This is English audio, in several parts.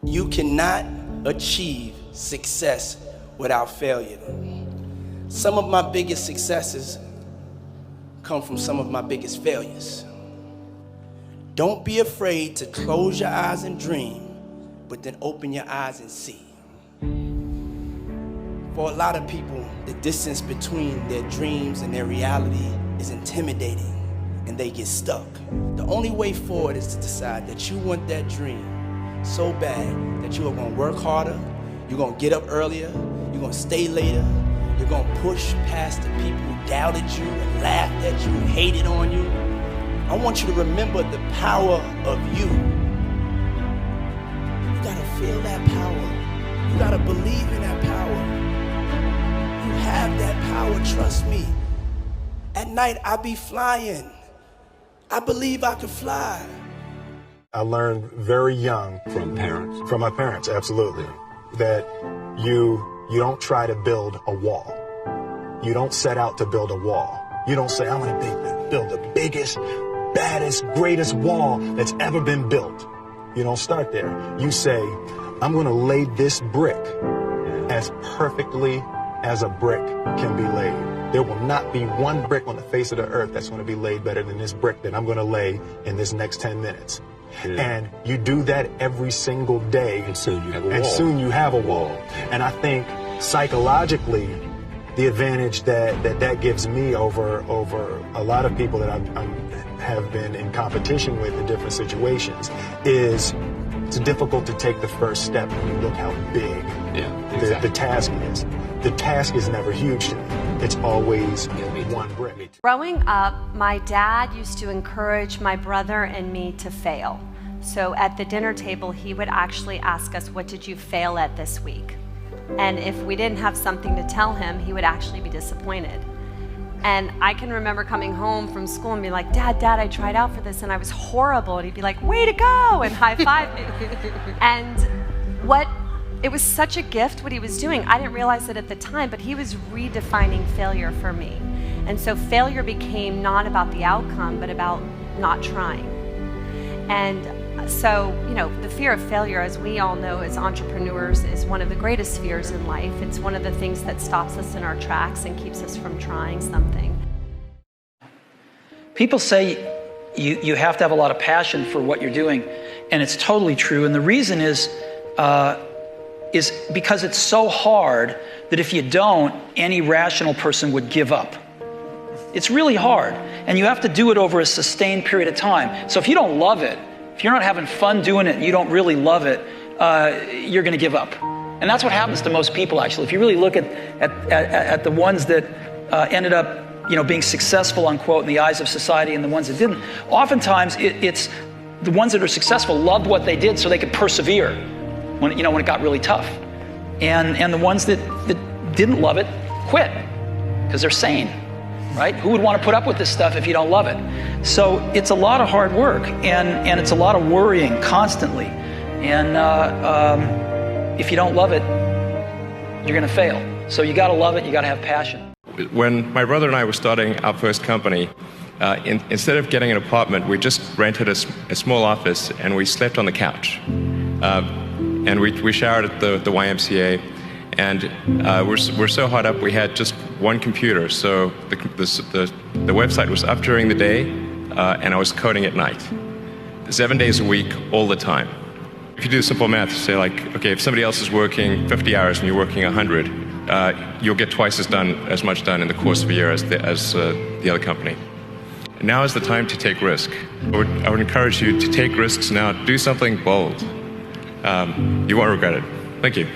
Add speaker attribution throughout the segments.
Speaker 1: You cannot achieve success without failure. Some of my biggest successes come from some of my biggest failures. Don't be afraid to close your eyes and dream, but then open your eyes and see. For a lot of people, the distance between their dreams and their reality is intimidating, and they get stuck. The only way forward is to decide that you want that dream so bad that you are gonna work harder, you're gonna get up earlier, you're gonna stay later, you're gonna push past the people who doubted you and laughed at you and hated on you. I want you to remember the power of you. You gotta feel that power. You gotta believe in that power. You have that power, trust me. At night, I be flying. I believe I could fly.
Speaker 2: I learned very young
Speaker 3: from
Speaker 2: my parents, absolutely, that you don't try to build a wall. You don't set out to build a wall. You don't say, I'm gonna build the biggest, baddest, greatest wall that's ever been built. You don't start there. You say, I'm gonna lay this brick as perfectly as a brick can be laid. There will not be one brick on the face of the earth that's gonna be laid better than this brick that I'm gonna lay in this next 10 minutes. Yeah. And you do that every single day.
Speaker 3: And soon you have a wall.
Speaker 2: And soon you have a wall. And I think psychologically, the advantage that gives me over a lot of people that I have been in competition with in different situations is it's difficult to take the first step when you look how big the task is. The task is never huge to me. It's always one brick.
Speaker 4: Growing up, my dad used to encourage my brother and me to fail. So at the dinner table, he would actually ask us, what did you fail at this week? And if we didn't have something to tell him, he would actually be disappointed. And I can remember coming home from school and being like, Dad, I tried out for this and I was horrible. And he'd be like, way to go, and high five me. And it was such a gift what he was doing. I didn't realize it at the time, but he was redefining failure for me. And so failure became not about the outcome, but about not trying. And so, the fear of failure, as we all know as entrepreneurs, is one of the greatest fears in life. It's one of the things that stops us in our tracks and keeps us from trying something.
Speaker 5: People say you have to have a lot of passion for what you're doing, and it's totally true. And the reason is because it's so hard that if you don't, any rational person would give up. It's really hard, and you have to do it over a sustained period of time. So if you don't love it, if you're not having fun doing it and you don't really love it, you're going to give up. And that's what happens to most people, actually. If you really look at the ones that ended up being successful, unquote, in the eyes of society and the ones that didn't, oftentimes it's the ones that are successful loved what they did so they could persevere when it got really tough. And the ones that didn't love it quit because they're sane. Right? Who would want to put up with this stuff if you don't love it? So it's a lot of hard work, and it's a lot of worrying constantly. And if you don't love it, you're going to fail. So you got to love it. You got to have passion.
Speaker 6: When my brother and I were starting our first company, instead of getting an apartment, we just rented a small office and we slept on the couch. And we showered at the YMCA. And we're so hot up, we had just one computer. So the website was up during the day, and I was coding at night. 7 days a week, all the time. If you do simple math, you say okay, if somebody else is working 50 hours and you're working 100, you'll get twice as much done in the course of a year as the other company. And now is the time to take risk. I would encourage you to take risks now. Do something bold. You won't regret it. Thank you.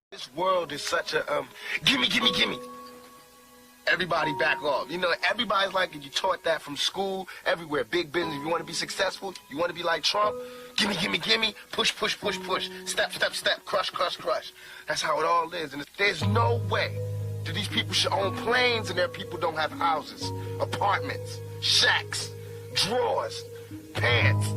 Speaker 7: This world is such a, gimme. Everybody back off. Everybody's like, you taught that from school, everywhere. Big business, if you want to be successful, you want to be like Trump, gimme, push, step, crush. That's how it all is. And there's no way that these people should own planes and their people don't have houses, apartments, shacks, drawers, pants.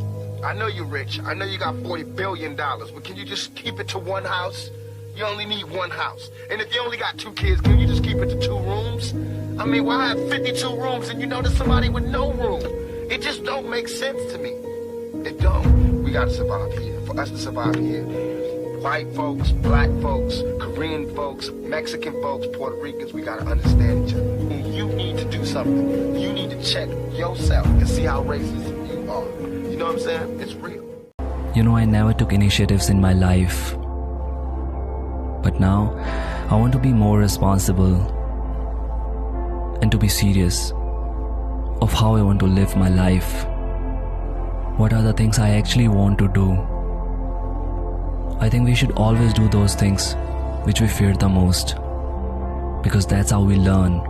Speaker 7: I know you're rich. I know you got $40 billion, but can you just keep it to one house? You only need one house. And if you only got 2 kids, can you just keep it to 2 rooms? I mean, why have 52 rooms and there's somebody with no room? It just don't make sense to me. It don't. We gotta survive here. For us to survive here, white folks, black folks, Korean folks, Mexican folks, Puerto Ricans, we gotta understand each other. You need to do something. You need to check yourself and see how racist you are. You know what I'm saying? It's real.
Speaker 3: You know, I never took initiatives in my life. But now, I want to be more responsible and to be serious of how I want to live my life. What are the things I actually want to do? I think we should always do those things which we fear the most, because that's how we learn.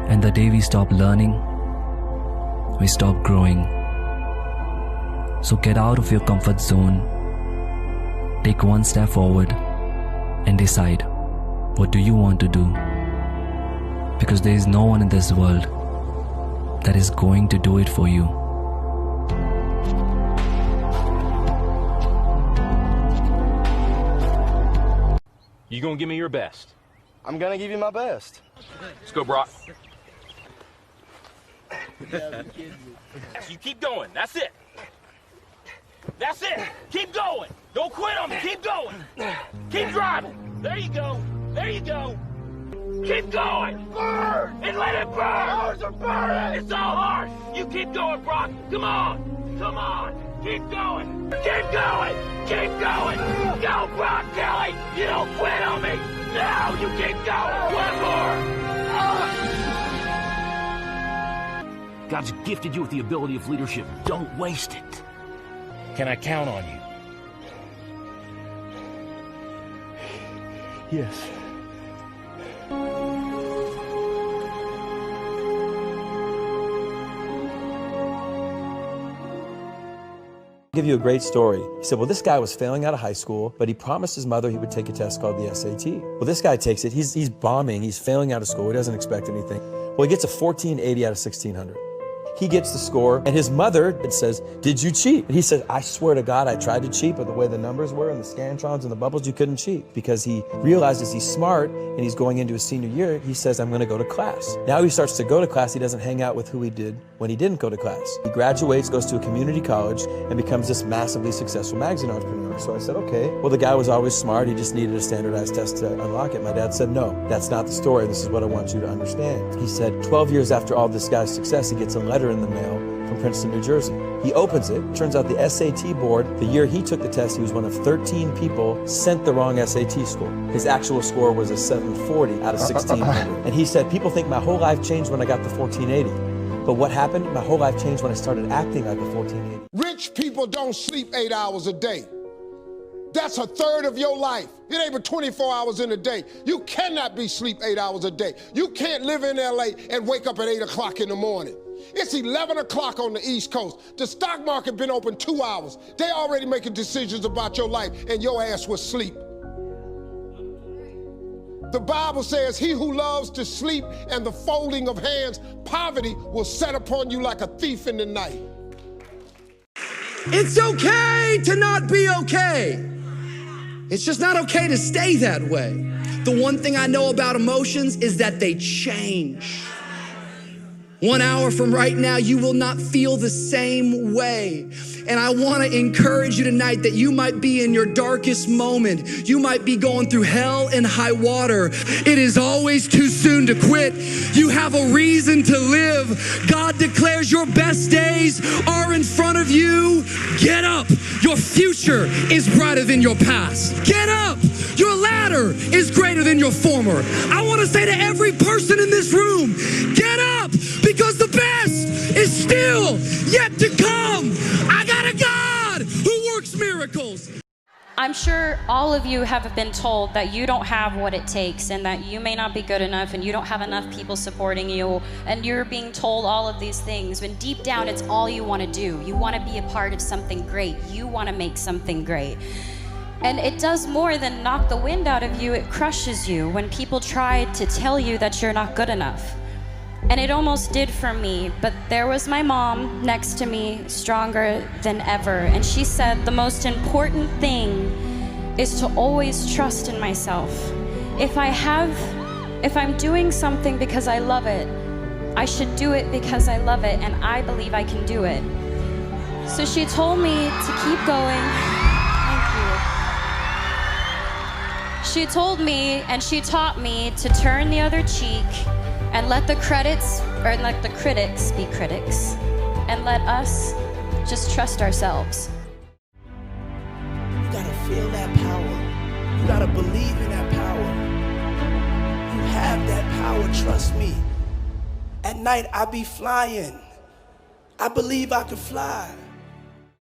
Speaker 3: And the day we stop learning, we stop growing. So get out of your comfort zone, take one step forward and decide, what do you want to do? Because there is no one in this world that is going to do it for you.
Speaker 8: You gonna give me your best?
Speaker 1: I'm gonna give you my best.
Speaker 8: Let's go, Brock. You keep going. That's it. That's it. Keep going. Don't quit on me. Keep going. Keep driving. There you go. There you go. Keep going. Burn. And let it burn. Ours are burning. It's all hard. You keep going, Brock. Come on. Come on. Keep going. Keep going. Keep going. Go, Brock Kelly. You don't quit on me. No, you keep going. One more. God's gifted you with the ability of leadership. Don't waste it. Can I count on you?
Speaker 1: Yes.
Speaker 9: I'll give you a great story. He said, well, this guy was failing out of high school, but he promised his mother he would take a test called the SAT. Well, this guy takes it. He's bombing. He's failing out of school. He doesn't expect anything. Well, he gets a 1480 out of 1600. He gets the score, and his mother says, did you cheat? And he said, I swear to God, I tried to cheat, but the way the numbers were and the scantrons and the bubbles, you couldn't cheat. Because he realizes he's smart and he's going into his senior year, he says, I'm gonna go to class. Now he starts to go to class, he doesn't hang out with who he did when he didn't go to class. He graduates, goes to a community college, and becomes this massively successful magazine entrepreneur. So I said, okay, well, the guy was always smart, he just needed a standardized test to unlock it. My dad said, no, that's not the story, this is what I want you to understand. He said, 12 years after all this guy's success, he gets a letter in the mail from Princeton, New Jersey. He opens it. Turns out the SAT board, the year he took the test, he was one of 13 people sent the wrong SAT score. His actual score was a 740 out of 1600. And he said, people think my whole life changed when I got the 1480. But what happened? My whole life changed when I started acting like a 1480.
Speaker 10: Rich people don't sleep 8 hours a day. That's a third of your life. It ain't but 24 hours in a day. You cannot be sleep 8 hours a day. You can't live in LA and wake up at 8 o'clock in the morning. It's 11 o'clock on the East Coast. The stock market been open 2 hours. They already making decisions about your life and your ass was asleep. The Bible says, he who loves to sleep and the folding of hands, poverty will set upon you like a thief in the night.
Speaker 11: It's okay to not be okay. It's just not okay to stay that way. The one thing I know about emotions is that they change. 1 hour from right now, you will not feel the same way. And I want to encourage you tonight that you might be in your darkest moment. You might be going through hell and high water. It is always too soon to quit. You have a reason to live. God declares your best days are in front of you. Get up. Your future is brighter than your past. Get up. Your ladder is greater than your former. I want to say to every person in this room, get up, because the best is still yet to come. I got a God who works miracles.
Speaker 12: I'm sure all of you have been told that you don't have what it takes and that you may not be good enough and you don't have enough people supporting you, and you're being told all of these things when deep down it's all you want to do. You want to be a part of something great. You want to make something great. And it does more than knock the wind out of you. It crushes you when people try to tell you that you're not good enough. And it almost did for me, but there was my mom next to me, stronger than ever. And she said, the most important thing is to always trust in myself. If I'm doing something because I love it, I should do it because I love it, and I believe I can do it. So she told me to keep going. Thank you. She told me and she taught me to turn the other cheek and let the critics be critics and let us just trust ourselves.
Speaker 1: You gotta feel that power. You gotta believe in that power. You have that power, trust me. At night, I be flying. I believe I could fly.